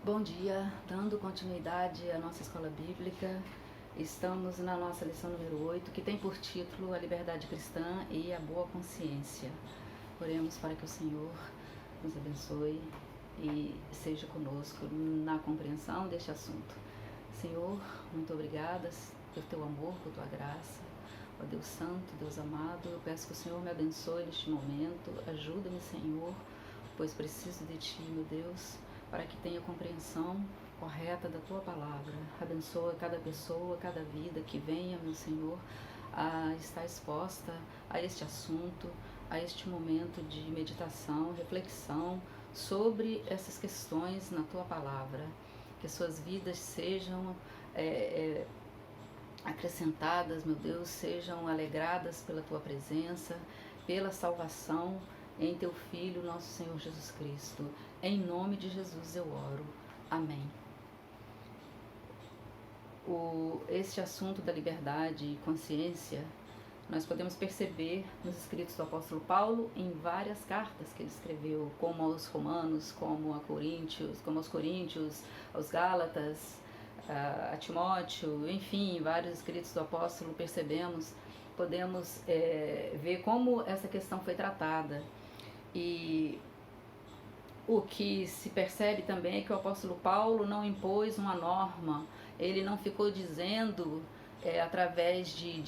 Bom dia, dando continuidade à nossa escola bíblica, estamos na nossa lição número 8, que tem por título A Liberdade Cristã e a Boa Consciência. Oremos para que o Senhor nos abençoe e seja conosco na compreensão deste assunto. Senhor, muito obrigada pelo teu amor, por tua graça. Ó Deus Santo, Deus amado, eu peço que o Senhor me abençoe neste momento. Ajuda-me, Senhor, pois preciso de ti, meu Deus, para que tenha compreensão correta da tua palavra. Abençoa cada pessoa, cada vida que venha, meu Senhor, a estar exposta a este assunto, a este momento de meditação, reflexão sobre essas questões na tua palavra. Que suas vidas sejam acrescentadas, meu Deus, sejam alegradas pela tua presença, pela salvação em teu Filho, nosso Senhor Jesus Cristo. Em nome de Jesus eu oro. Amém. Este assunto da liberdade e consciência, nós podemos perceber nos escritos do apóstolo Paulo em várias cartas que ele escreveu, como aos Romanos, como aos Coríntios, aos Gálatas, a Timóteo, enfim, vários escritos do apóstolo podemos ver como essa questão foi tratada. E o que se percebe também é que o apóstolo Paulo não impôs uma norma, ele não ficou dizendo através de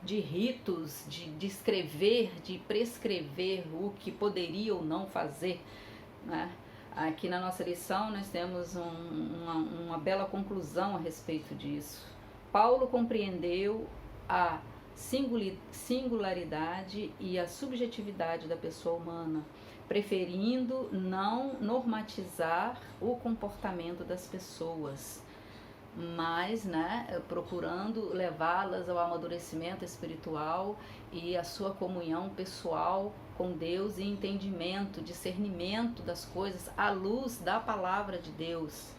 ritos, de descrever, de prescrever o que poderia ou não fazer, né? Aqui na nossa lição nós temos uma bela conclusão a respeito disso. Paulo compreendeu a singularidade e a subjetividade da pessoa humana, preferindo não normatizar o comportamento das pessoas, mas procurando levá-las ao amadurecimento espiritual e a sua comunhão pessoal com Deus e entendimento, discernimento das coisas à luz da palavra de Deus.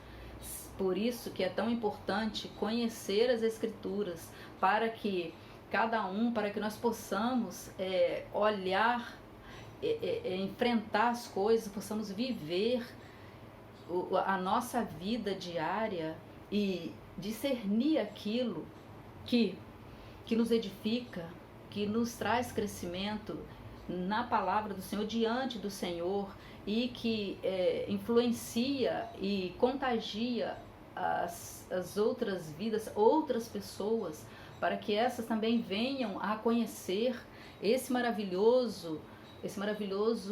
Por isso que é tão importante conhecer as Escrituras, para que nós possamos olhar, enfrentar as coisas, possamos viver a nossa vida diária e discernir aquilo que nos edifica, que nos traz crescimento na palavra do Senhor, diante do Senhor, e que influencia e contagia as outras vidas, outras pessoas, para que essas também venham a conhecer esse maravilhoso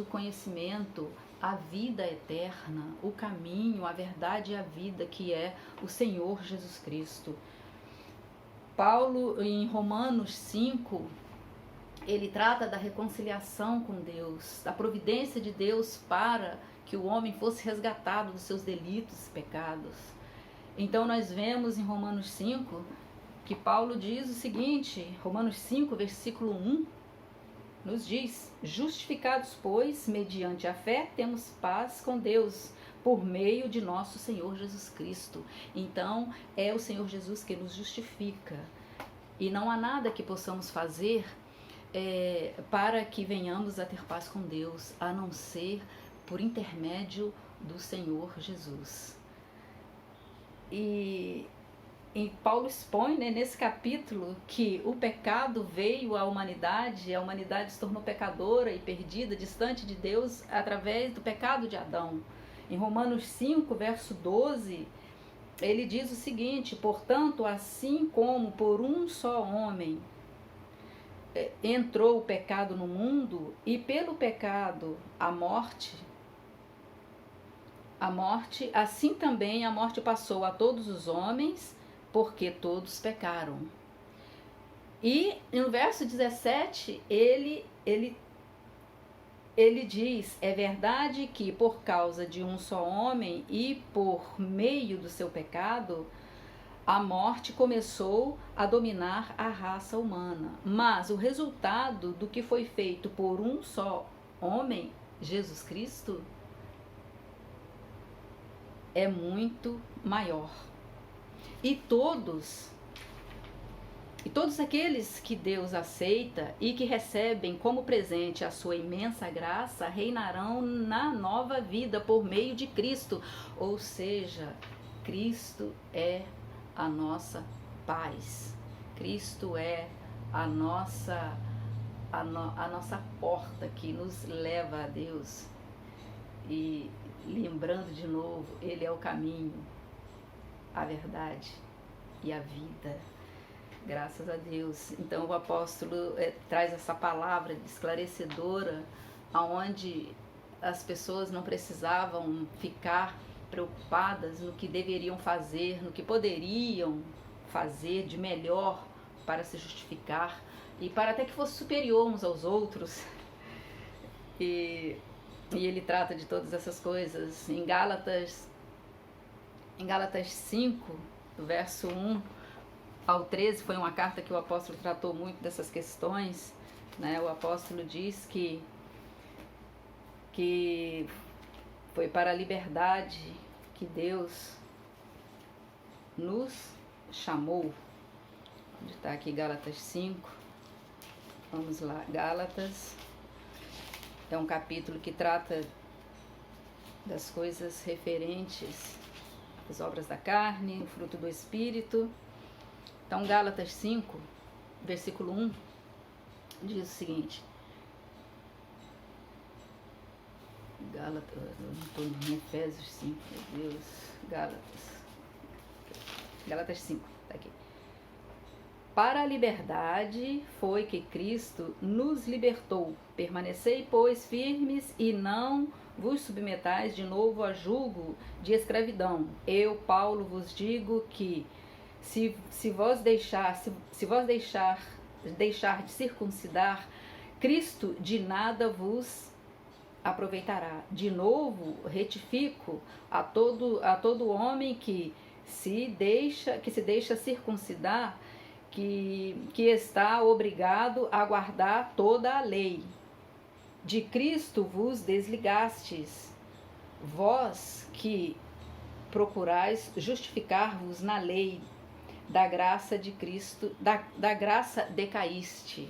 conhecimento, a vida eterna, o caminho, a verdade e a vida, que é o Senhor Jesus Cristo. Paulo, em Romanos 5, ele trata da reconciliação com Deus, da providência de Deus para que o homem fosse resgatado dos seus delitos e pecados. Então nós vemos em Romanos 5 que Paulo diz o seguinte, Romanos 5, versículo 1, nos diz: justificados, pois, mediante a fé, temos paz com Deus, por meio de nosso Senhor Jesus Cristo. Então, é o Senhor Jesus que nos justifica. E não há nada que possamos fazer para que venhamos a ter paz com Deus, a não ser por intermédio do Senhor Jesus. E Paulo expõe, nesse capítulo, que o pecado veio à humanidade, a humanidade se tornou pecadora e perdida, distante de Deus, através do pecado de Adão. Em Romanos 5, verso 12, ele diz o seguinte: portanto, assim como por um só homem entrou o pecado no mundo, e pelo pecado a morte, assim também a morte passou a todos os homens, porque todos pecaram. E no verso 17, ele diz: é verdade que por causa de um só homem e por meio do seu pecado, a morte começou a dominar a raça humana. Mas o resultado do que foi feito por um só homem, Jesus Cristo, é muito maior. E todos E todos aqueles que Deus aceita e que recebem como presente a sua imensa graça reinarão na nova vida por meio de Cristo. Ou seja, Cristo é a nossa paz. Cristo é a nossa porta que nos leva a Deus. E lembrando de novo, Ele é o caminho, a verdade e a vida. Graças a Deus. Então o apóstolo traz essa palavra esclarecedora, aonde as pessoas não precisavam ficar preocupadas no que deveriam fazer, no que poderiam fazer de melhor para se justificar e para até que fosse superior uns aos outros. E ele trata de todas essas coisas. Em Gálatas 5, do verso 1 ao 13, foi uma carta que o apóstolo tratou muito dessas questões, né? O apóstolo diz que foi para a liberdade que Deus nos chamou. Onde está aqui Gálatas 5? Vamos lá, Gálatas é um capítulo que trata das coisas referentes às obras da carne, o fruto do Espírito. Então, Gálatas 5, versículo 1, diz o seguinte. Gálatas, eu não estou em Efésios 5, meu Deus. Gálatas 5, está aqui. Para a liberdade foi que Cristo nos libertou. Permanecei, pois, firmes e não vos submetais de novo a julgo de escravidão. Eu, Paulo, vos digo que se vós deixar de circuncidar, Cristo de nada vos aproveitará. De novo, retifico a todo homem que se deixa circuncidar, que está obrigado a guardar toda a lei. De Cristo vos desligastes, vós que procurais justificar-vos na lei, da graça de Cristo, da graça decaíste.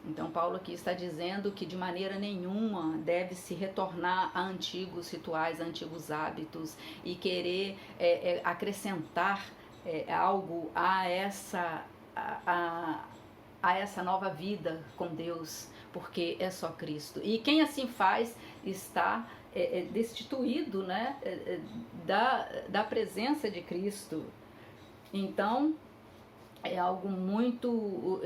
Então Paulo aqui está dizendo que de maneira nenhuma deve-se retornar a antigos rituais, a antigos hábitos e querer acrescentar algo a essa nova vida com Deus, porque é só Cristo. E quem assim faz está destituído, né, da presença de Cristo. Então, é algo muito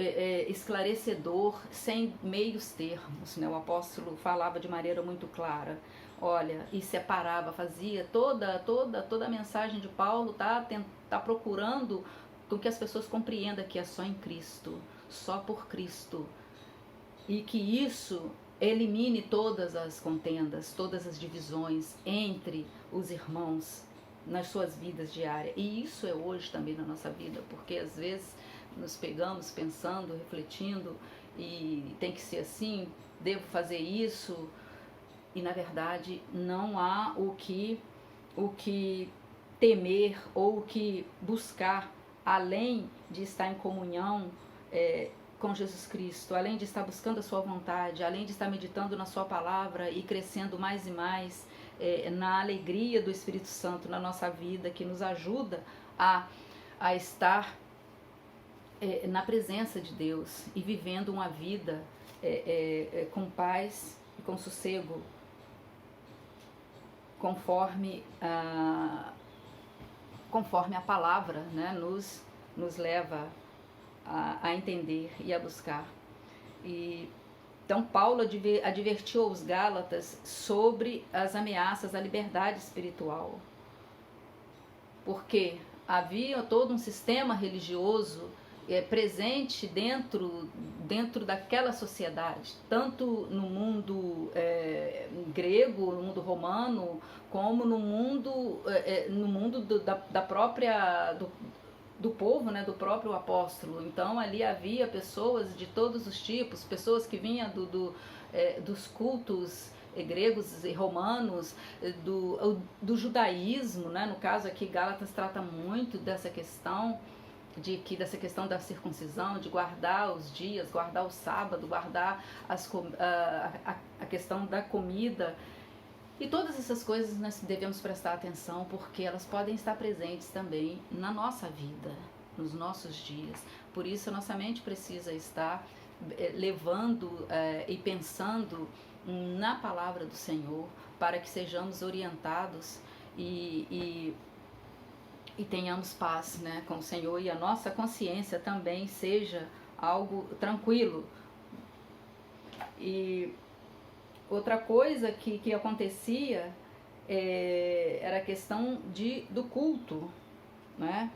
esclarecedor, sem meios termos, né? O apóstolo falava de maneira muito clara, olha, e separava, fazia toda a mensagem de Paulo, tá procurando com que as pessoas compreendam que é só em Cristo, só por Cristo, e que isso elimine todas as contendas, todas as divisões entre os irmãos nas suas vidas diárias. E isso é hoje também na nossa vida, porque às vezes nos pegamos pensando, refletindo, e tem que ser assim, devo fazer isso, e na verdade não há o que temer ou o que buscar, além de estar em comunhão com Jesus Cristo, além de estar buscando a sua vontade, além de estar meditando na sua palavra e crescendo mais e mais na alegria do Espírito Santo na nossa vida, que nos ajuda a estar na presença de Deus e vivendo uma vida com paz e com sossego, conforme a palavra, né, nos leva a entender e a buscar. Então Paulo advertiu aos Gálatas sobre as ameaças à liberdade espiritual, porque havia todo um sistema religioso presente dentro daquela sociedade, tanto no mundo grego, no mundo romano, como no mundo da própria do povo, né, do próprio apóstolo. Então ali havia pessoas de todos os tipos, pessoas que vinham dos cultos gregos e romanos, do judaísmo, né? No caso aqui Gálatas trata muito dessa questão, dessa questão da circuncisão, de guardar os dias, guardar o sábado, guardar a questão da comida. E todas essas coisas nós devemos prestar atenção, porque elas podem estar presentes também na nossa vida, nos nossos dias. Por isso a nossa mente precisa estar levando e pensando na palavra do Senhor, para que sejamos orientados e tenhamos paz, né, com o Senhor, e a nossa consciência também seja algo tranquilo. E outra coisa que acontecia era a questão do culto, né?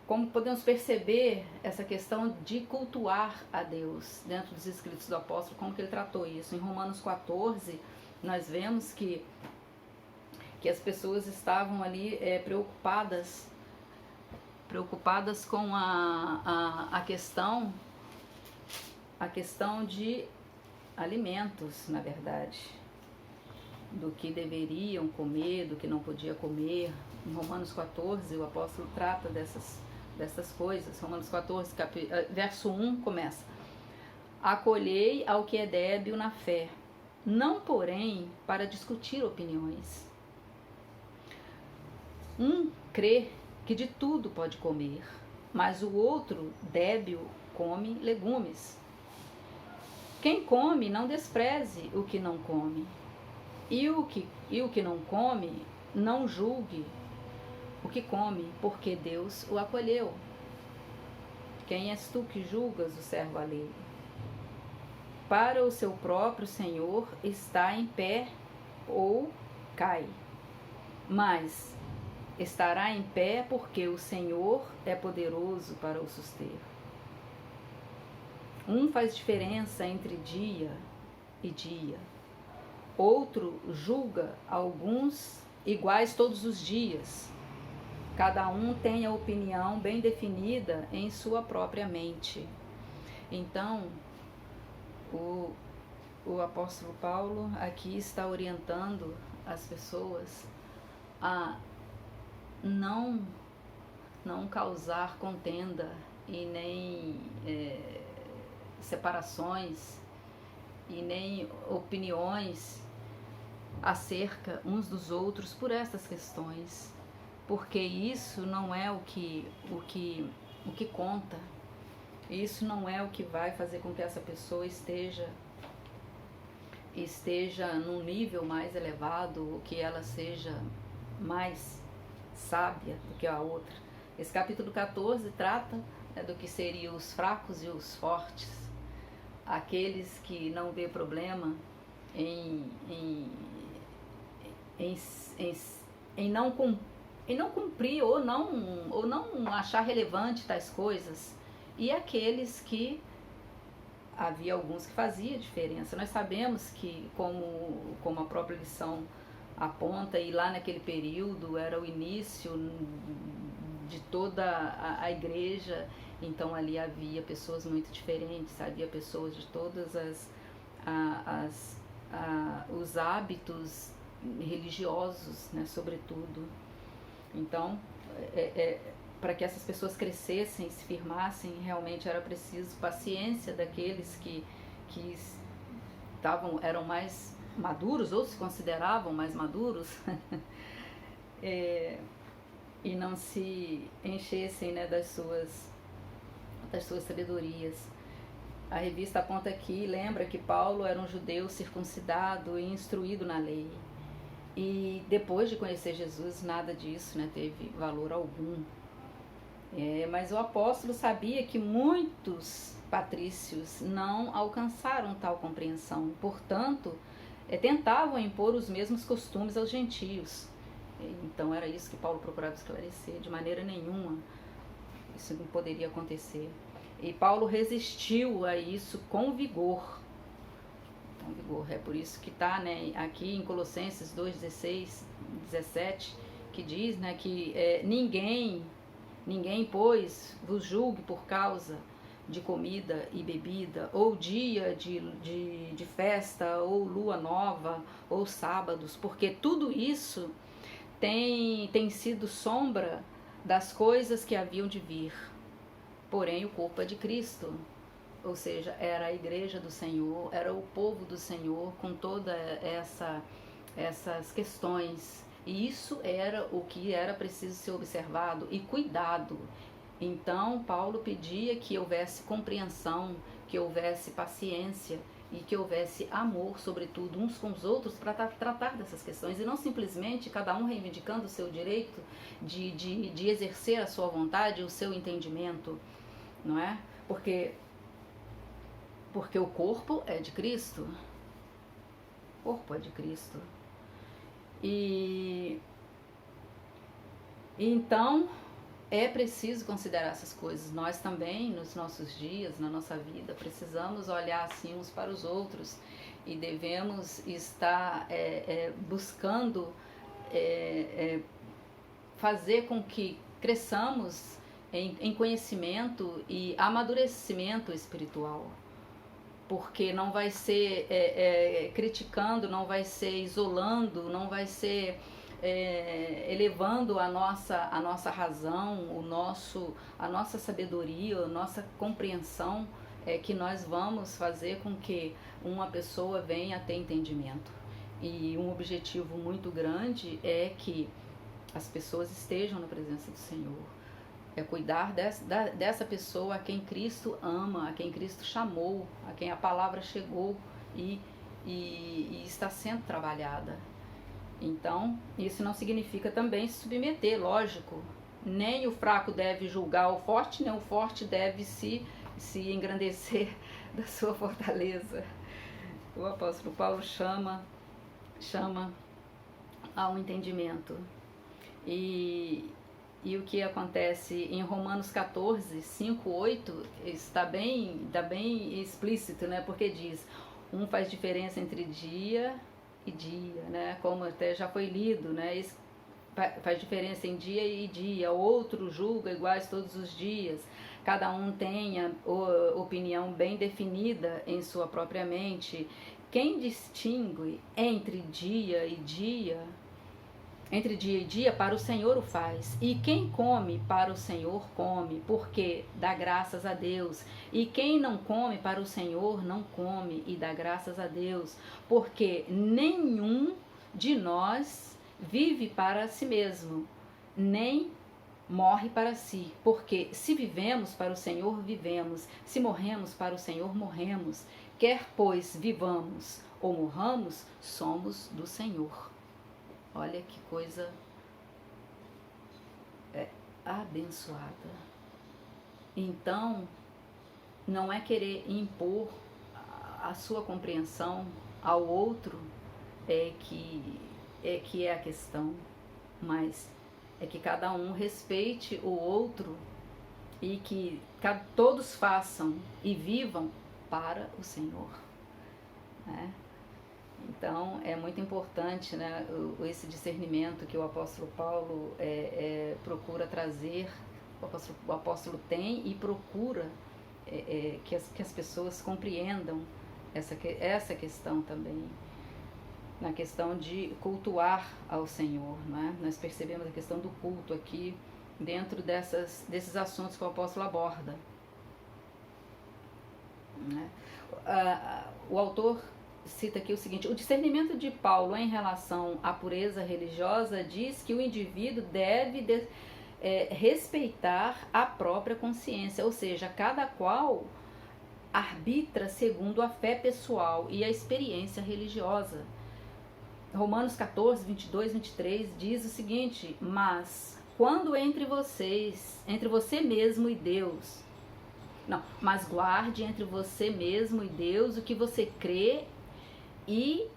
Como podemos perceber essa questão de cultuar a Deus dentro dos escritos do apóstolo, como que ele tratou isso. Em Romanos 14, nós vemos que as pessoas estavam ali preocupadas com a questão de alimentos, na verdade, do que deveriam comer, do que não podia comer. Em Romanos 14, o apóstolo trata dessas coisas. Romanos 14, verso 1 começa: acolhei ao que é débil na fé, não porém para discutir opiniões. Um crê que de tudo pode comer, mas o outro, débil, come legumes. Quem come, não despreze o que não come, e o que não come, não julgue o que come, porque Deus o acolheu. Quem és tu que julgas o servo alheio? Para o seu próprio Senhor está em pé ou cai, mas estará em pé porque o Senhor é poderoso para o suster. Um faz diferença entre dia e dia. Outro julga alguns iguais todos os dias. Cada um tem a opinião bem definida em sua própria mente. Então, o apóstolo Paulo aqui está orientando as pessoas a não causar contenda e nem separações e nem opiniões acerca uns dos outros por essas questões, porque isso não é o que conta. Isso não é o que vai fazer com que essa pessoa esteja num nível mais elevado, ou que ela seja mais sábia do que a outra. Esse capítulo 14 trata do que seriam os fracos e os fortes, aqueles que não vê problema em não cumprir ou não achar relevante tais coisas, e aqueles que havia alguns que fazia diferença. Nós sabemos que, como a própria lição aponta, e lá naquele período era o início de toda a igreja, então ali havia pessoas muito diferentes, havia pessoas de todas os hábitos religiosos, né, sobretudo. Então, para que essas pessoas crescessem, se firmassem, realmente era preciso paciência daqueles que eram mais maduros, ou se consideravam mais maduros, e não se enchessem, né, das suas sabedorias. A revista aponta aqui, lembra que Paulo era um judeu circuncidado e instruído na lei. E depois de conhecer Jesus, nada disso, né, teve valor algum. Mas o apóstolo sabia que muitos patrícios não alcançaram tal compreensão. Portanto, tentavam impor os mesmos costumes aos gentios. Então era isso que Paulo procurava esclarecer. De maneira nenhuma isso não poderia acontecer. E Paulo resistiu a isso com vigor. É por isso que está, né, aqui em Colossenses 2:16, 17, que diz, né, que ninguém, pois, vos julgue por causa de comida e bebida, ou dia de festa, ou lua nova, ou sábados, porque tudo isso tem sido sombra das coisas que haviam de vir. porém o corpo é de Cristo. Ou seja, era a igreja do Senhor, era o povo do Senhor com toda essas questões. E isso era o que era preciso ser observado e cuidado. Então, Paulo pedia que houvesse compreensão, que houvesse paciência e que houvesse amor, sobretudo, uns com os outros para tratar dessas questões. E não simplesmente cada um reivindicando o seu direito de exercer a sua vontade, o seu entendimento, não é? Porque o corpo é de Cristo. O corpo é de Cristo. E então é preciso considerar essas coisas. Nós também, nos nossos dias, na nossa vida, precisamos olhar assim uns para os outros e devemos estar buscando fazer com que cresçamos em conhecimento e amadurecimento espiritual. Porque não vai ser criticando, não vai ser isolando, não vai ser elevando a nossa razão, a nossa sabedoria, a nossa compreensão, que nós vamos fazer com que uma pessoa venha a ter entendimento. E um objetivo muito grande é que as pessoas estejam na presença do Senhor. É cuidar dessa pessoa a quem Cristo ama, a quem Cristo chamou, a quem a palavra chegou e está sendo trabalhada. Então, isso não significa também se submeter, lógico. Nem o fraco deve julgar o forte, nem o forte deve se engrandecer da sua fortaleza. O apóstolo Paulo chama ao entendimento. E o que acontece em Romanos 14, 5, 8, está bem explícito, né? Porque diz, um faz diferença entre dia e dia, né? Como até já foi lido, né? Faz diferença em dia e dia, outro julga iguais todos os dias, cada um tenha opinião bem definida em sua própria mente. Quem distingue entre dia e dia, para o Senhor o faz. E quem come, para o Senhor come, porque dá graças a Deus. E quem não come, para o Senhor não come, e dá graças a Deus. Porque nenhum de nós vive para si mesmo, nem morre para si. Porque se vivemos, para o Senhor vivemos. Se morremos, para o Senhor morremos. Quer, pois, vivamos ou morramos, somos do Senhor. Olha que coisa abençoada. Então, não é querer impor a sua compreensão ao outro que é a questão, mas é que cada um respeite o outro e que todos façam e vivam para o Senhor, né? Então, é muito importante, né, esse discernimento que o apóstolo Paulo procura trazer, o apóstolo tem e procura que as pessoas compreendam essa questão também, na questão de cultuar ao Senhor, né? Nós percebemos a questão do culto aqui, dentro desses assuntos que o apóstolo aborda, né? O autor cita aqui o seguinte: o discernimento de Paulo em relação à pureza religiosa diz que o indivíduo deve respeitar a própria consciência, ou seja, cada qual arbitra segundo a fé pessoal e a experiência religiosa. Romanos 14, 22, 23 diz o seguinte: mas quando entre você mesmo e Deus, mas guarde entre você mesmo e Deus o que você crê e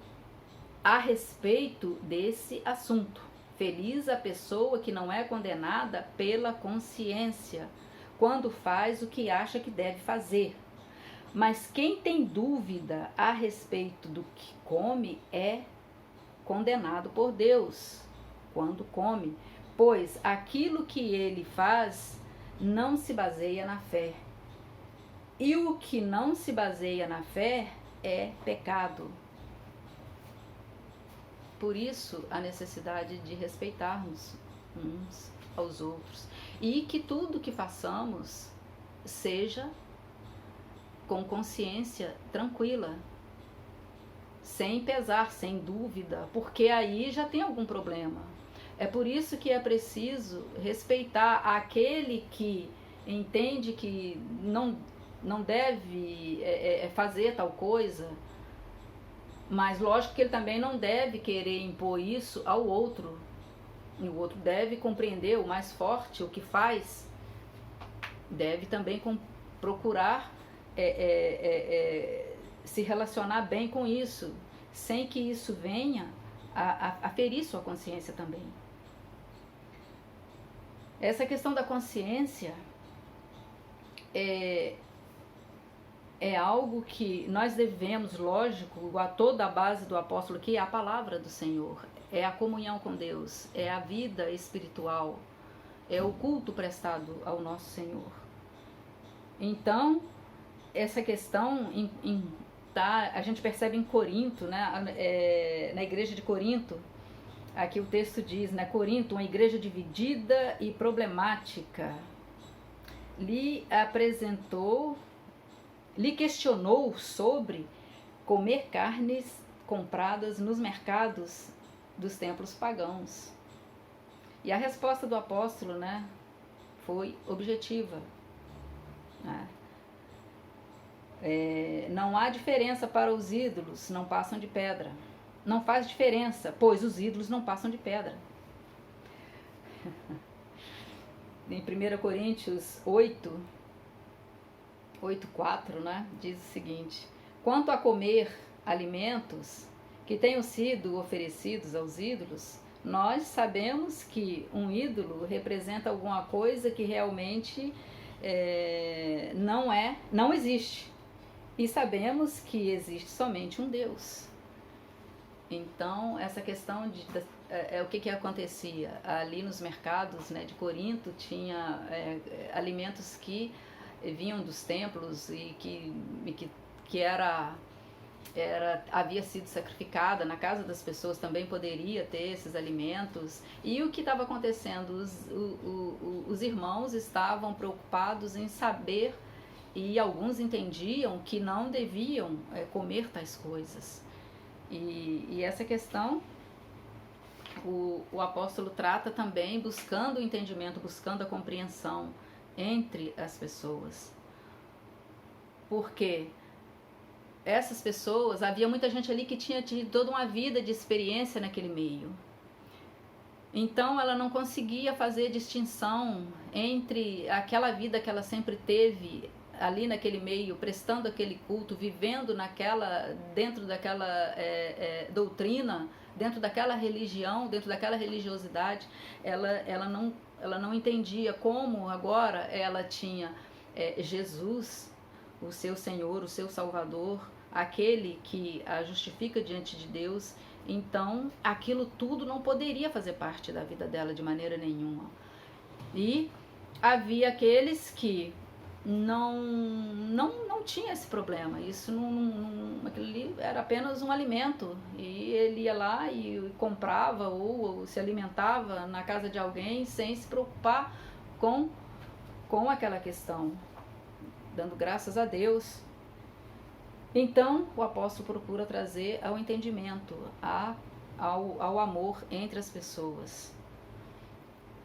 a respeito desse assunto. Feliz a pessoa que não é condenada pela consciência, quando faz o que acha que deve fazer. Mas quem tem dúvida a respeito do que come é condenado por Deus quando come, pois aquilo que ele faz não se baseia na fé. E o que não se baseia na fé é pecado. Por isso, a necessidade de respeitarmos uns aos outros. E que tudo que façamos seja com consciência tranquila, sem pesar, sem dúvida, porque aí já tem algum problema. É por isso que é preciso respeitar aquele que entende que não deve fazer tal coisa, mas lógico que ele também não deve querer impor isso ao outro. E o outro deve compreender, o mais forte, o que faz, deve também procurar se relacionar bem com isso, sem que isso venha a ferir sua consciência também. Essa questão da consciência é algo que nós devemos, lógico, a toda a base do apóstolo, que é a palavra do Senhor, é a comunhão com Deus, é a vida espiritual, é o culto prestado ao nosso Senhor. Então, essa questão a gente percebe em Corinto, né, na igreja de Corinto, aqui o texto diz, né, Corinto, uma igreja dividida e problemática, lhe questionou sobre comer carnes compradas nos mercados dos templos pagãos. E a resposta do apóstolo, né, foi objetiva. Né? Não há diferença para os ídolos, não passam de pedra. Não faz diferença, pois os ídolos não passam de pedra. Em 1 Coríntios 8:4, né, diz o seguinte: quanto a comer alimentos que tenham sido oferecidos aos ídolos, nós sabemos que um ídolo representa alguma coisa que realmente não existe. E sabemos que existe somente um Deus. Então, essa questão o que acontecia? Ali nos mercados, né, de Corinto, tinha alimentos que vinham dos templos e que havia sido sacrificada na casa das pessoas, também poderia ter esses alimentos. E o que estava acontecendo? Os irmãos estavam preocupados em saber, e alguns entendiam que não deviam comer tais coisas. E essa questão o apóstolo trata também buscando o entendimento, buscando a compreensão entre as pessoas. Porque essas pessoas, havia muita gente ali que tinha tido toda uma vida de experiência naquele meio. Então ela não conseguia fazer distinção entre aquela vida que ela sempre teve ali naquele meio, prestando aquele culto, vivendo dentro daquela doutrina, dentro daquela religião, dentro daquela religiosidade. Ela não entendia como agora ela tinha Jesus, o seu Senhor, o seu Salvador, aquele que a justifica diante de Deus. Então aquilo tudo não poderia fazer parte da vida dela de maneira nenhuma. E havia aqueles que não tinha esse problema. Isso aquilo ali era apenas um alimento, e ele ia lá e comprava ou se alimentava na casa de alguém sem se preocupar com aquela questão, dando graças a Deus. Então o apóstolo procura trazer ao entendimento, ao amor entre as pessoas.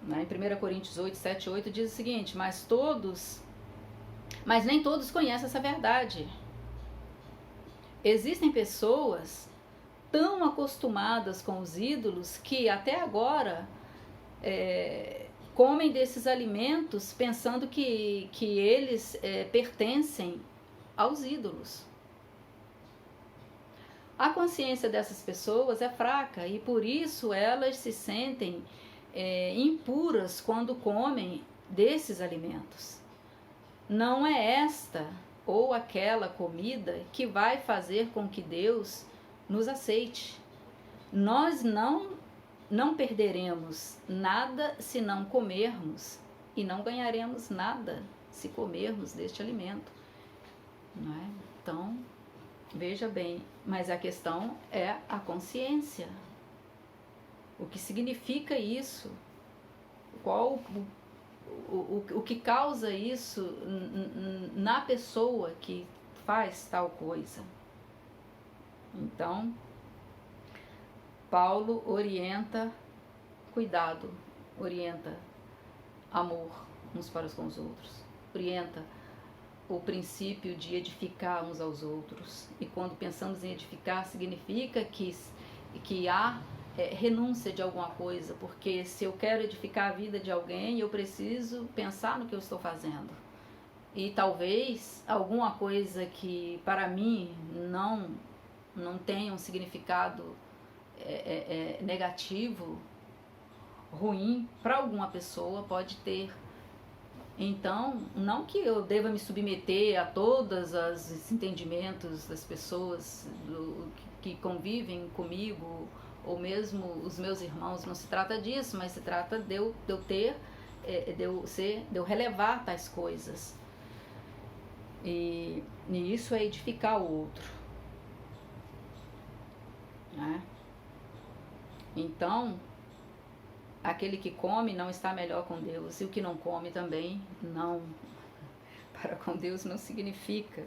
Em 1 Coríntios 7:8 diz o seguinte: mas nem todos conhecem essa verdade. Existem pessoas tão acostumadas com os ídolos que até agora comem desses alimentos pensando que eles pertencem aos ídolos. A consciência dessas pessoas é fraca e por isso elas se sentem impuras quando comem desses alimentos. Não é esta ou aquela comida que vai fazer com que Deus nos aceite. Nós não perderemos nada se não comermos, e não ganharemos nada se comermos deste alimento. Não é? Então, veja bem, mas a questão é a consciência. O que significa isso? Qual o que causa isso na pessoa que faz tal coisa. Então, Paulo orienta cuidado, orienta amor uns para com os outros, orienta o princípio de edificar uns aos outros. E quando pensamos em edificar, significa que há renúncia de alguma coisa, porque se eu quero edificar a vida de alguém, eu preciso pensar no que eu estou fazendo. E talvez alguma coisa que para mim não tenha um significado negativo, ruim, para alguma pessoa pode ter. Então, não que eu deva me submeter a todos os entendimentos das pessoas que convivem comigo, ou mesmo os meus irmãos, não se trata disso, mas se trata de eu relevar tais coisas. E isso é edificar o outro. Né? Então, aquele que come não está melhor com Deus, e o que não come também não. Para com Deus não significa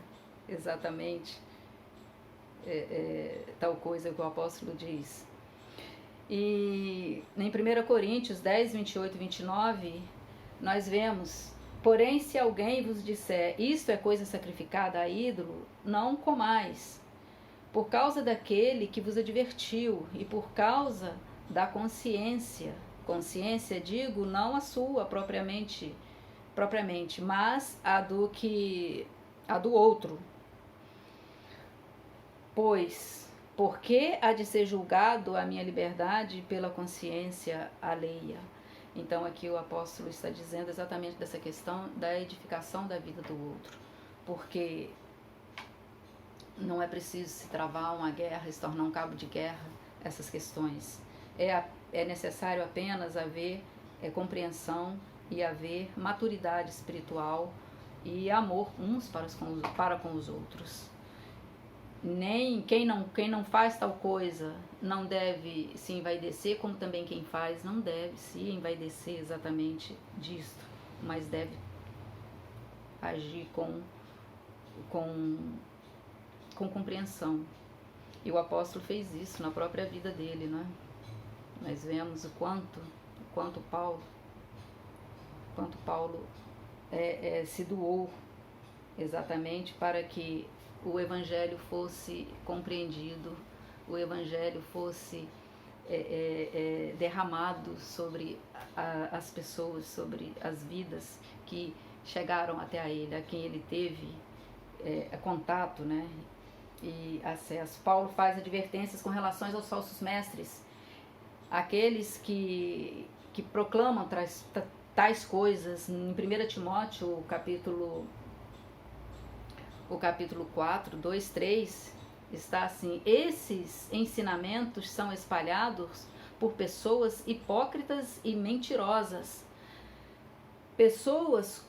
exatamente tal coisa que o apóstolo diz. E em 1 Coríntios 10, 28 e 29, nós vemos: porém, se alguém vos disser, isto é coisa sacrificada a ídolo, não comais, por causa daquele que vos advertiu, e por causa da consciência, digo, não a sua propriamente, mas a do outro. Pois, porque há de ser julgado a minha liberdade pela consciência alheia? Então aqui o apóstolo está dizendo exatamente dessa questão da edificação da vida do outro, porque não é preciso se travar uma guerra, se tornar um cabo de guerra, essas questões. É necessário apenas haver compreensão e haver maturidade espiritual e amor uns para com os outros. Nem quem não faz tal coisa não deve se envaidecer, como também quem faz não deve se envaidecer exatamente disto, mas deve agir com compreensão. E o apóstolo fez isso na própria vida dele, não é? Nós vemos o quanto Paulo se doou exatamente para que o Evangelho fosse compreendido, o Evangelho fosse derramado sobre as pessoas, sobre as vidas que chegaram até a ele, a quem ele teve contato, né, e acesso. Paulo faz advertências com relação aos falsos mestres, aqueles que proclamam tais coisas. Em 1 Timóteo, o capítulo 4, 2, 3, está assim: esses ensinamentos são espalhados por pessoas hipócritas e mentirosas, pessoas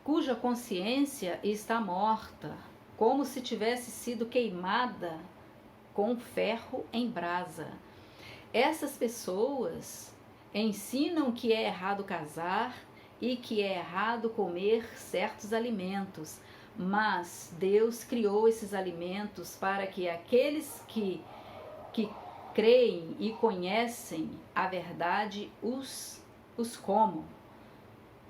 cuja consciência está morta, como se tivesse sido queimada com ferro em brasa. Essas pessoas ensinam que é errado casar e que é errado comer certos alimentos, mas Deus criou esses alimentos para que aqueles que creem e conhecem a verdade os comam,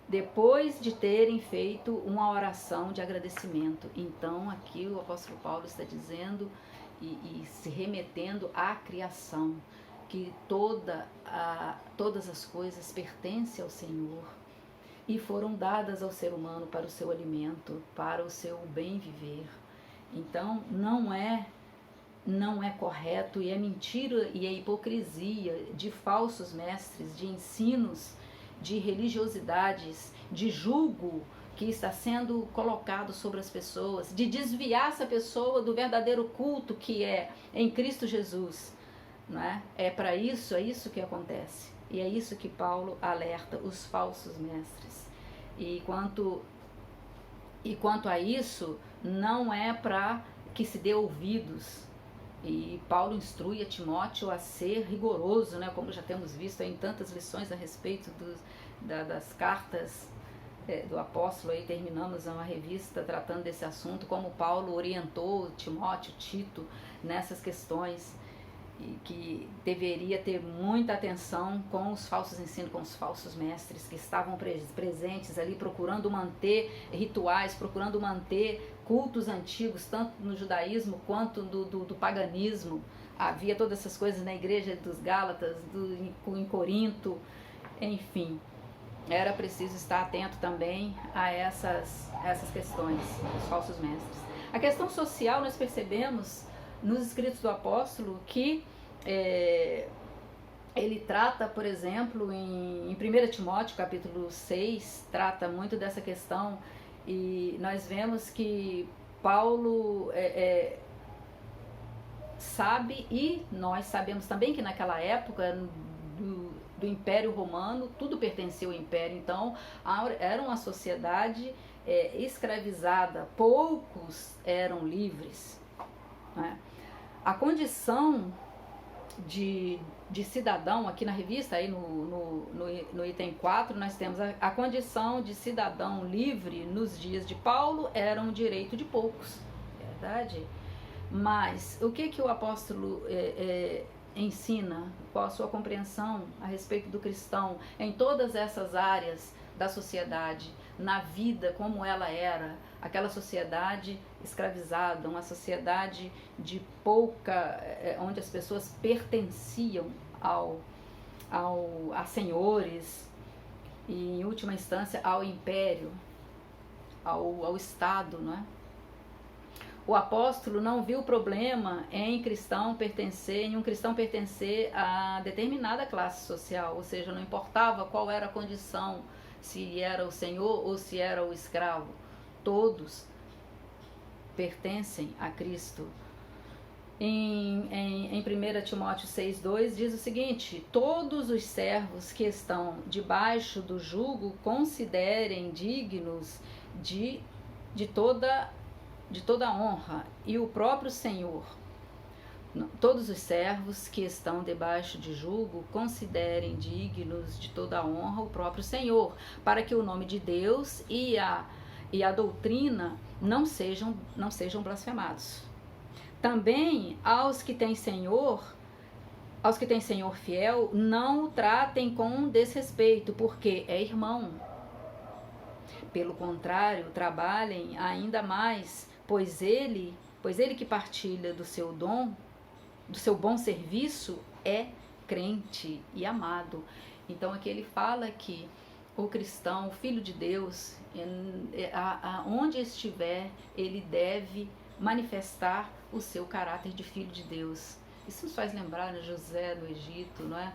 depois de terem feito uma oração de agradecimento. Então aqui o apóstolo Paulo está dizendo e se remetendo à criação, que todas as coisas pertencem ao Senhor e foram dadas ao ser humano para o seu alimento, para o seu bem viver. Então não é correto, e é mentira e é hipocrisia de falsos mestres, de ensinos, de religiosidades, de julgo que está sendo colocado sobre as pessoas, de desviar essa pessoa do verdadeiro culto que é em Cristo Jesus. Não é? É isso que acontece. E é isso que Paulo alerta os falsos mestres. E quanto a isso, não é para que se dê ouvidos E Paulo instrui a Timóteo a ser rigoroso, né, como já temos visto em tantas lições a respeito das cartas do apóstolo. Aí terminamos uma revista tratando desse assunto, como Paulo orientou Timóteo, Tito, nessas questões, e que deveria ter muita atenção com os falsos ensinos, com os falsos mestres que estavam presentes ali, procurando manter rituais, procurando manter cultos antigos, tanto no judaísmo quanto do paganismo. Havia todas essas coisas na igreja dos Gálatas, em Corinto, enfim. Era preciso estar atento também a essas questões dos falsos mestres. A questão social, nós percebemos nos escritos do apóstolo que ele trata, por exemplo, em 1 Timóteo capítulo 6, trata muito dessa questão, e nós vemos que Paulo sabe, e nós sabemos também que naquela época do Império Romano, tudo pertencia ao Império, então era uma sociedade escravizada, poucos eram livres, né? A condição de cidadão, aqui na revista, aí no item 4, nós temos a condição de cidadão livre nos dias de Paulo era um direito de poucos, verdade? Mas o que o apóstolo ensina, qual a sua compreensão a respeito do cristão em todas essas áreas da sociedade, na vida como ela era, aquela sociedade escravizada, uma sociedade de pouca, onde as pessoas pertenciam a senhores e, em última instância, ao império, ao Estado, não é? O apóstolo não viu problema em um cristão pertencer a determinada classe social, ou seja, não importava qual era a condição, se era o senhor ou se era o escravo, todos pertencem a Cristo. Em 1 Timóteo 6,2 diz o seguinte: todos os servos que estão debaixo do jugo considerem dignos de toda honra, e o próprio Senhor. Todos os servos que estão debaixo de jugo considerem dignos de toda honra o próprio Senhor, para que o nome de Deus e a doutrina não sejam blasfemados. Também aos que têm senhor fiel, não o tratem com desrespeito, porque é irmão. Pelo contrário, trabalhem ainda mais, pois ele que partilha do seu dom, do seu bom serviço, é crente e amado. Então aqui ele fala que o cristão, o filho de Deus, onde estiver, ele deve manifestar o seu caráter de filho de Deus. Isso nos faz lembrar, né, José no Egito, não é?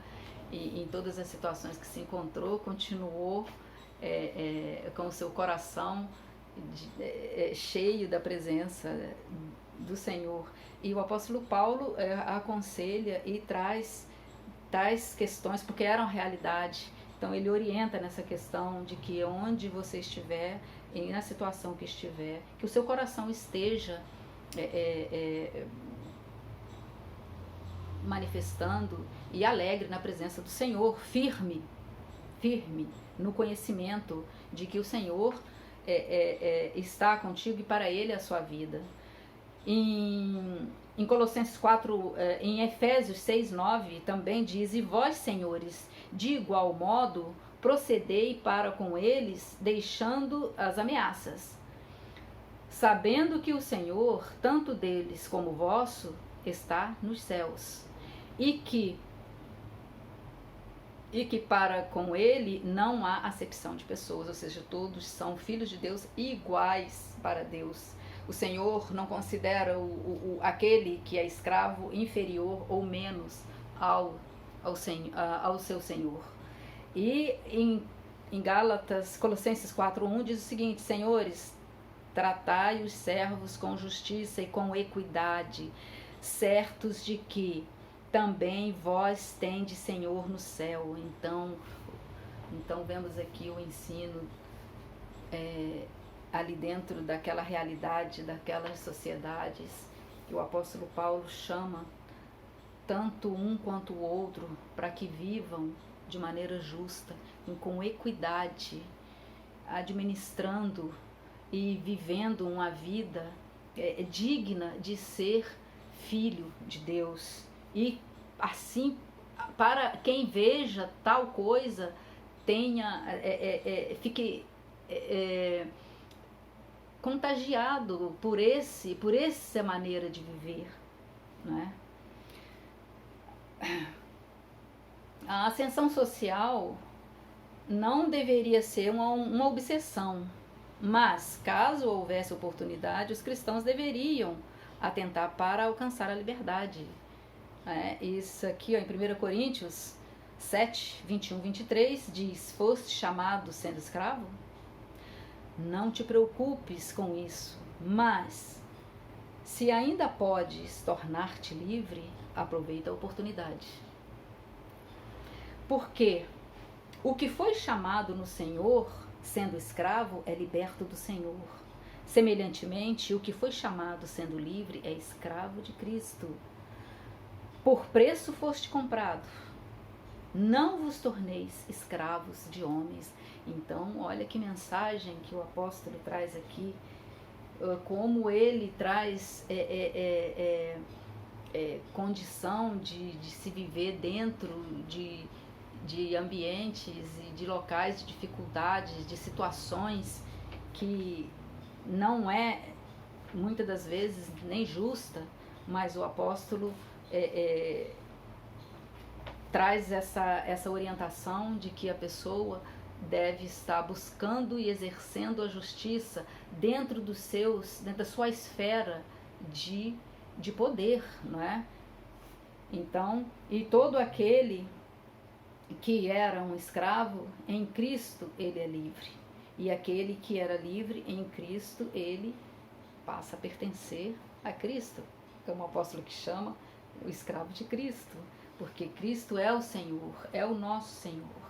E em todas as situações que se encontrou, continuou com o seu coração cheio da presença do Senhor. E o apóstolo Paulo aconselha e traz tais questões, porque eram realidade. Então ele orienta nessa questão de que onde você estiver, e na situação que estiver, que o seu coração esteja manifestando e alegre na presença do Senhor, firme no conhecimento de que o Senhor está contigo e para Ele a sua vida. Em Colossenses 4, em Efésios 6,9 também diz: e vós, senhores, de igual modo procedei para com eles, deixando as ameaças, sabendo que o Senhor, tanto deles como vosso, está nos céus, e que para com ele não há acepção de pessoas, ou seja, todos são filhos de Deus iguais para Deus. O Senhor não considera aquele que é escravo inferior ou menos ao seu Senhor. E em Colossenses 4,1 diz o seguinte: senhores, tratai os servos com justiça e com equidade, certos de que também vós tendes Senhor no céu. Então vemos aqui o ensino ali dentro daquela realidade, daquelas sociedades, o apóstolo Paulo chama tanto um quanto o outro para que vivam de maneira justa e com equidade, administrando e vivendo uma vida digna de ser filho de Deus. E assim, para quem veja tal coisa, fique contagiado por essa maneira de viver, né? A ascensão social não deveria ser uma obsessão, mas caso houvesse oportunidade, os cristãos deveriam atentar para alcançar a liberdade. Isso aqui, ó, em 1 Coríntios 7, 21, 23 diz: foste chamado sendo escravo? Não te preocupes com isso, mas se ainda podes tornar-te livre, aproveita a oportunidade. Porque o que foi chamado no Senhor, sendo escravo, é liberto do Senhor. Semelhantemente, o que foi chamado sendo livre é escravo de Cristo. Por preço foste comprado. Não vos torneis escravos de homens. Então, olha que mensagem que o apóstolo traz aqui, como ele traz condição de se viver dentro de ambientes e de locais de dificuldades, de situações que não é, muitas das vezes, nem justa, mas o apóstolo traz essa orientação de que a pessoa deve estar buscando e exercendo a justiça dentro da sua esfera de poder, não é? Então, e todo aquele que era um escravo, em Cristo ele é livre. E aquele que era livre em Cristo, ele passa a pertencer a Cristo, como o apóstolo que chama o escravo de Cristo, porque Cristo é o Senhor, é o nosso Senhor.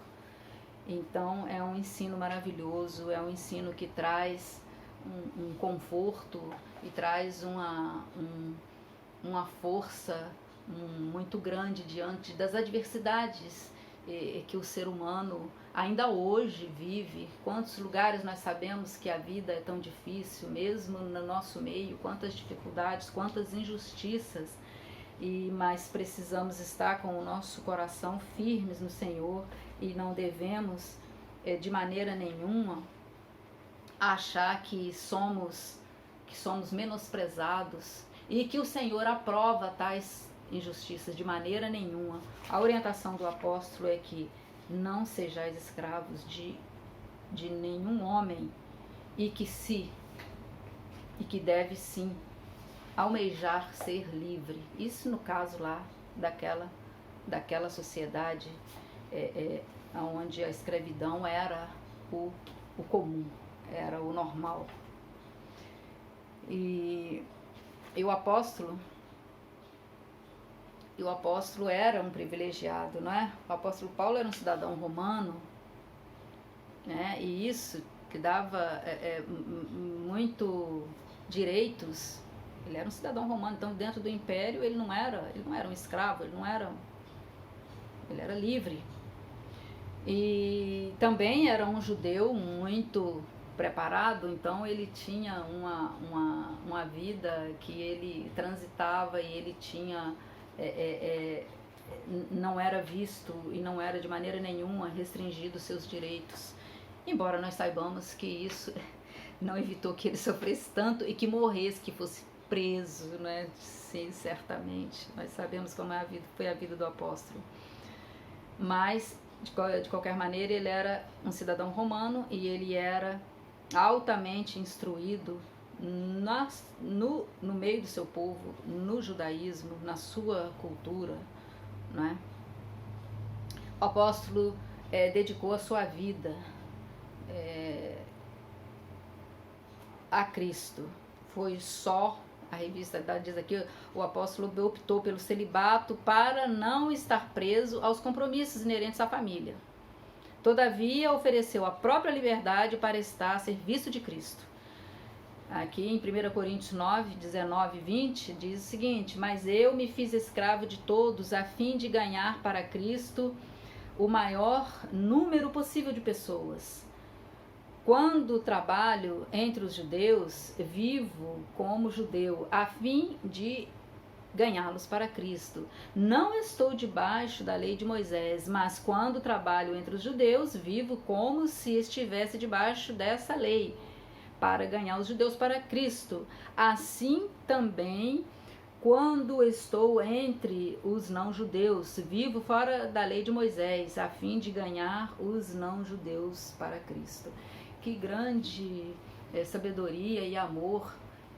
Então é um ensino maravilhoso, é um ensino que traz um conforto e traz uma força muito grande diante das adversidades que o ser humano ainda hoje vive. Quantos lugares nós sabemos que a vida é tão difícil, mesmo no nosso meio, quantas dificuldades, quantas injustiças, mas precisamos estar com o nosso coração firmes no Senhor e não devemos de maneira nenhuma achar que somos menosprezados e que o Senhor aprova tais injustiças de maneira nenhuma. A orientação do apóstolo é que não sejais escravos de nenhum homem e que deve sim almejar ser livre. Isso no caso lá daquela sociedade onde a escravidão era o comum, era o normal. E o apóstolo era um privilegiado, não é? O apóstolo Paulo era um cidadão romano, né? E isso que dava muito direitos. Ele era um cidadão romano, então dentro do império ele não era um escravo, ele era livre. E também era um judeu muito preparado, então ele tinha uma vida que ele transitava e ele tinha não era visto e não era de maneira nenhuma restringido os seus direitos, embora nós saibamos que isso não evitou que ele sofresse tanto e que morresse, que fosse preso, né? Sim, certamente, nós sabemos como foi a vida do apóstolo, mas de qualquer maneira ele era um cidadão romano e ele era altamente instruído no meio do seu povo, no judaísmo, na sua cultura, não é? O apóstolo dedicou a sua vida a Cristo. Foi só, a revista diz aqui, o apóstolo optou pelo celibato para não estar preso aos compromissos inerentes à família. Todavia, ofereceu a própria liberdade para estar a serviço de Cristo. Aqui em 1 Coríntios 9, 19 e 20, diz o seguinte: mas eu me fiz escravo de todos a fim de ganhar para Cristo o maior número possível de pessoas. Quando trabalho entre os judeus, vivo como judeu, a fim de ganhá-los para Cristo. Não estou debaixo da lei de Moisés, mas quando trabalho entre os judeus, vivo como se estivesse debaixo dessa lei, para ganhar os judeus para Cristo. Assim também, quando estou entre os não-judeus, vivo fora da lei de Moisés, a fim de ganhar os não-judeus para Cristo. Que grande sabedoria e amor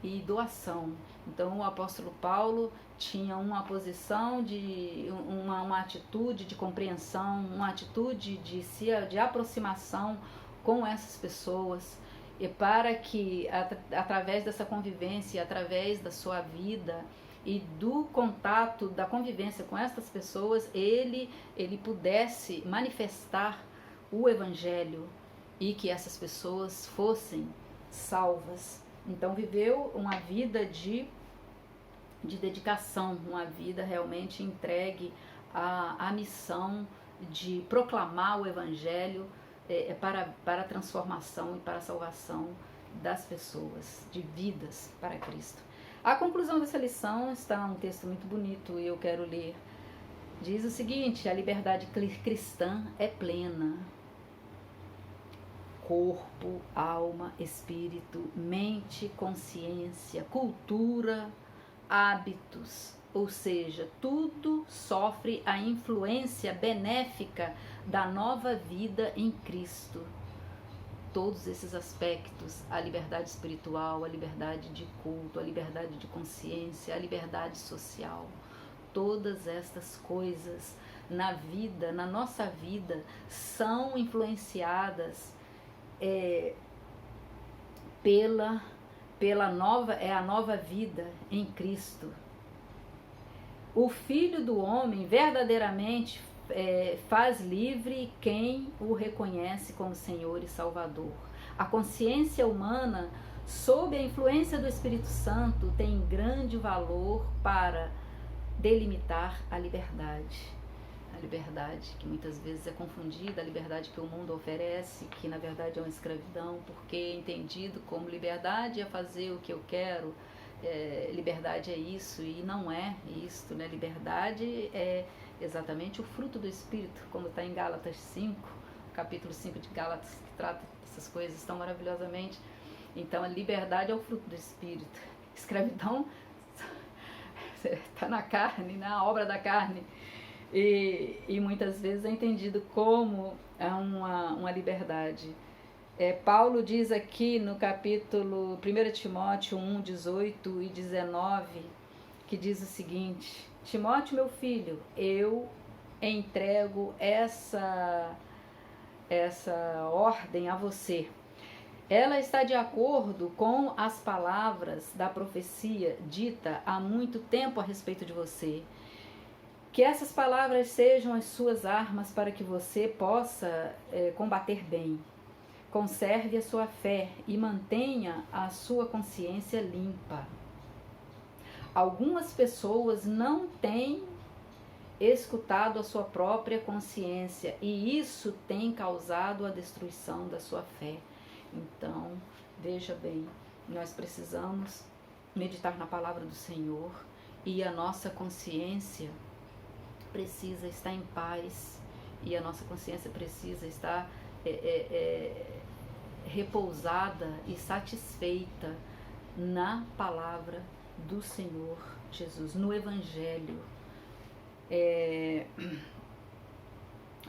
e doação. Então o apóstolo Paulo tinha uma posição de uma atitude de compreensão, uma atitude de aproximação com essas pessoas, e para que através dessa convivência, através da sua vida e do contato, da convivência com essas pessoas, ele pudesse manifestar o evangelho e que essas pessoas fossem salvas. Então viveu uma vida de dedicação, uma vida realmente entregue à missão de proclamar o evangelho para a transformação e para a salvação das pessoas, de vidas para Cristo. A conclusão dessa lição está um texto muito bonito e eu quero ler. Diz o seguinte: a liberdade cristã é plena. Corpo, alma, espírito, mente, consciência, cultura, hábitos, ou seja, tudo sofre a influência benéfica da nova vida em Cristo. Todos esses aspectos, a liberdade espiritual, a liberdade de culto, a liberdade de consciência, a liberdade social, todas estas coisas na vida, na nossa vida, são influenciadas pela nova vida em Cristo. O Filho do Homem verdadeiramente faz livre quem o reconhece como Senhor e Salvador. A consciência humana, sob a influência do Espírito Santo, tem grande valor para delimitar a liberdade. A liberdade que muitas vezes é confundida, a liberdade que o mundo oferece, que na verdade é uma escravidão, porque é entendido como liberdade é fazer o que eu quero, liberdade é isso, e não é isto, né? Liberdade é exatamente o fruto do Espírito, como está em Gálatas 5, capítulo 5 de Gálatas, que trata essas coisas tão maravilhosamente. Então a liberdade é o fruto do Espírito, escravidão está na carne, na obra da carne. E muitas vezes é entendido como uma liberdade. Paulo diz aqui no capítulo 1 Timóteo 1, 18 e 19, que diz o seguinte: Timóteo, meu filho, eu entrego essa ordem a você. Ela está de acordo com as palavras da profecia dita há muito tempo a respeito de você. Que essas palavras sejam as suas armas para que você possa combater bem. Conserve a sua fé e mantenha a sua consciência limpa. Algumas pessoas não têm escutado a sua própria consciência e isso tem causado a destruição da sua fé. Então, veja bem, nós precisamos meditar na palavra do Senhor e a nossa consciência precisa estar em paz e a nossa consciência precisa estar repousada e satisfeita na palavra do Senhor Jesus, no Evangelho.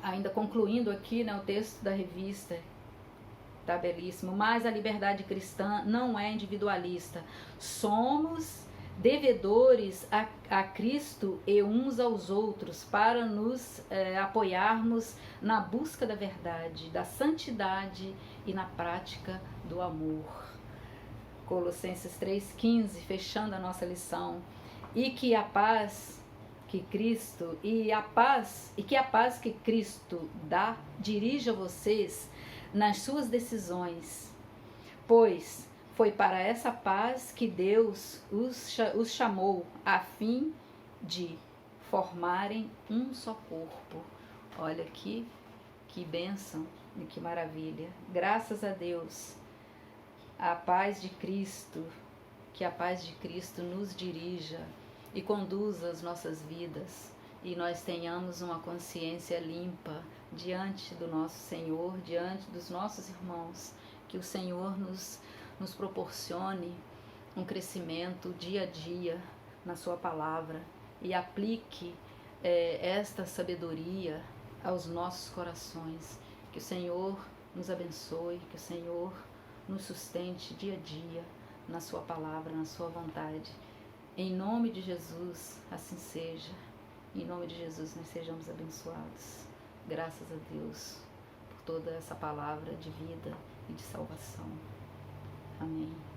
Ainda concluindo aqui, né, o texto da revista, tá belíssimo. Mas a liberdade cristã não é individualista. Somos devedores a Cristo e uns aos outros para nos apoiarmos na busca da verdade, da santidade e na prática do amor. Colossenses 3,15, fechando a nossa lição. E que a paz que Cristo que Cristo dirija vocês nas suas decisões, pois Foi para essa paz que Deus os chamou, a fim de formarem um só corpo. Olha aqui, que bênção e que maravilha. Graças a Deus, a paz de Cristo, que a paz de Cristo nos dirija e conduza as nossas vidas e nós tenhamos uma consciência limpa diante do nosso Senhor, diante dos nossos irmãos, que o Senhor nos proporcione um crescimento dia a dia na sua palavra e aplique esta sabedoria aos nossos corações. Que o Senhor nos abençoe, que o Senhor nos sustente dia a dia na sua palavra, na sua vontade. Em nome de Jesus, assim seja. Em nome de Jesus, nós sejamos abençoados. Graças a Deus por toda essa palavra de vida e de salvação. Amém.